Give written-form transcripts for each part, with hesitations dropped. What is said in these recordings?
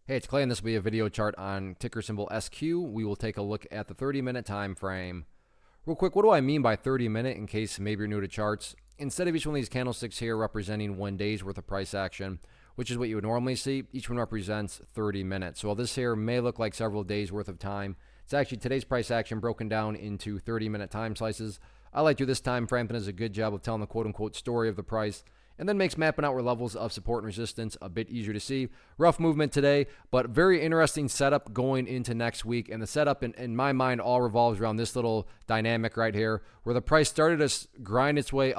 Hey, it's Clay, and this will be a video chart on ticker symbol SQ. We will take a look at the 30-minute time frame. Real quick, what do I mean by 30-minute in case maybe you're new to charts? Instead of each one of these candlesticks here representing 1 day's worth of price action, which is what you would normally see, each one represents 30 minutes. So while this here may look like several days worth of time, it's actually today's price action broken down into 30-minute time slices. I like to do this time frame, and does a good job of telling the quote-unquote story of the price, and then makes mapping out where levels of support and resistance a bit easier to see. Rough movement today, but very interesting setup going into next week. And the setup, in my mind, all revolves around this little dynamic right here, where the price started to grind its way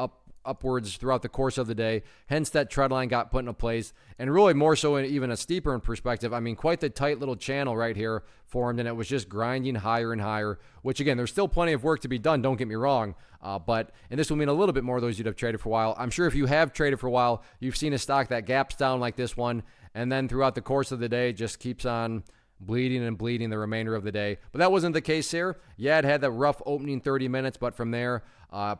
upwards throughout the course of the day. Hence, that trend line got put into place. And really more so in even a steeper in perspective. I mean, quite the tight little channel right here formed, and it was just grinding higher and higher, which again, there's still plenty of work to be done, don't get me wrong. And this will mean a little bit more of those you'd have traded for a while. I'm sure if you have traded for a while, you've seen a stock that gaps down like this one, and then throughout the course of the day just keeps on bleeding and bleeding the remainder of the day. But that wasn't the case here. Yeah, it had that rough opening 30 minutes, but from there,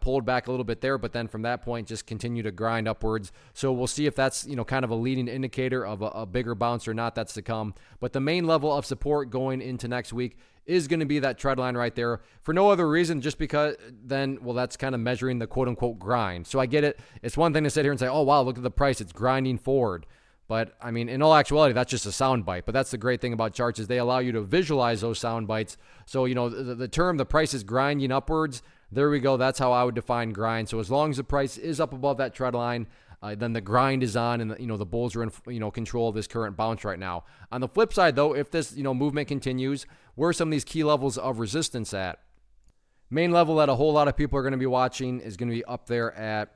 pulled back a little bit there, but then from that point, just continue to grind upwards. So we'll see if that's, kind of a leading indicator of a bigger bounce or not. That's to come. But the main level of support going into next week is going to be that trend line right there for no other reason, just because then, well, that's kind of measuring the quote unquote grind. So I get it. It's one thing to sit here and say, oh, wow, look at the price. It's grinding forward. But I mean, in all actuality, that's just a sound bite. But that's the great thing about charts is they allow you to visualize those sound bites. So, the term, the price is grinding upwards. There we go. That's how I would define grind. So as long as the price is up above that trend line, then the grind is on, and the bulls are in control of this current bounce right now. On the flip side, though, if this movement continues, where are some of these key levels of resistance at? Main level that a whole lot of people are going to be watching is going to be up there at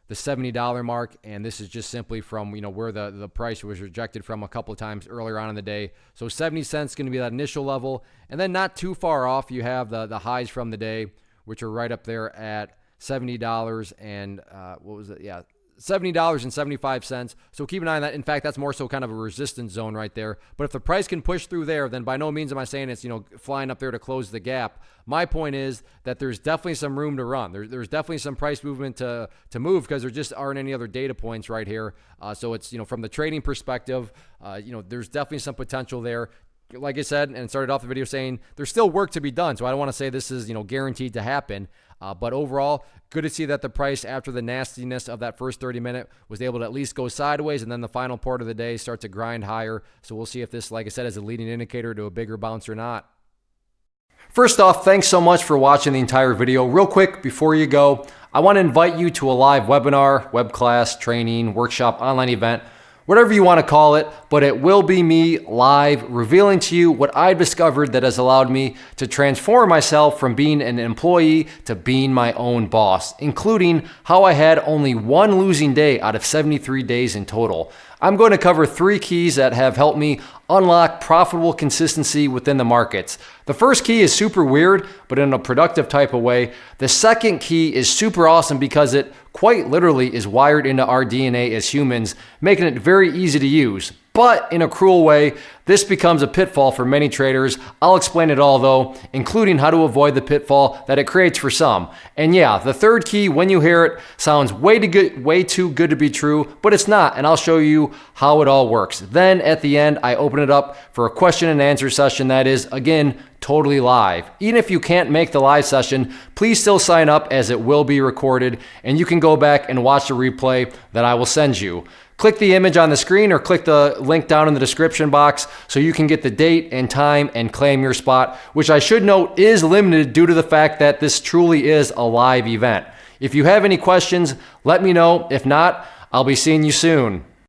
the $70 mark, and this is just simply from where the price was rejected from a couple of times earlier on in the day. So 70 cents is going to be that initial level, and then not too far off, you have the highs from the day, which are right up there at $70 and what was it? Yeah, $70.75. So keep an eye on that. In fact, that's more so kind of a resistance zone right there. But if the price can push through there, then by no means am I saying it's flying up there to close the gap. My point is that there's definitely some room to run. There's definitely some price movement to move, because there just aren't any other data points right here. So it's from the trading perspective, there's definitely some potential there. Like I said, and started off the video saying there's still work to be done. So I don't want to say this is guaranteed to happen. But overall, good to see that the price, after the nastiness of that first 30-minute, was able to at least go sideways, and then the final part of the day start to grind higher. So we'll see if this, like I said, is a leading indicator to a bigger bounce or not. First off, thanks so much for watching the entire video. Real quick, before you go, I want to invite you to a live webinar, web class, training, workshop, online event, whatever you want to call it, but it will be me live revealing to you what I've discovered that has allowed me to transform myself from being an employee to being my own boss, including how I had only one losing day out of 73 days in total. I'm going to cover 3 keys that have helped me unlock profitable consistency within the markets. The first key is super weird, but in a productive type of way. The second key is super awesome because it quite literally is wired into our DNA as humans, making it very easy to use. But in a cruel way, this becomes a pitfall for many traders. I'll explain it all though, including how to avoid the pitfall that it creates for some. And yeah, the third key, when you hear it, sounds way too good to be true, but it's not, and I'll show you how it all works. Then at the end, I open it up for a question and answer session that is, again, totally live. Even if you can't make the live session, please still sign up, as it will be recorded, and you can go back and watch the replay that I will send you. Click the image on the screen or click the link down in the description box so you can get the date and time and claim your spot, which I should note is limited due to the fact that this truly is a live event. If you have any questions, let me know. If not, I'll be seeing you soon.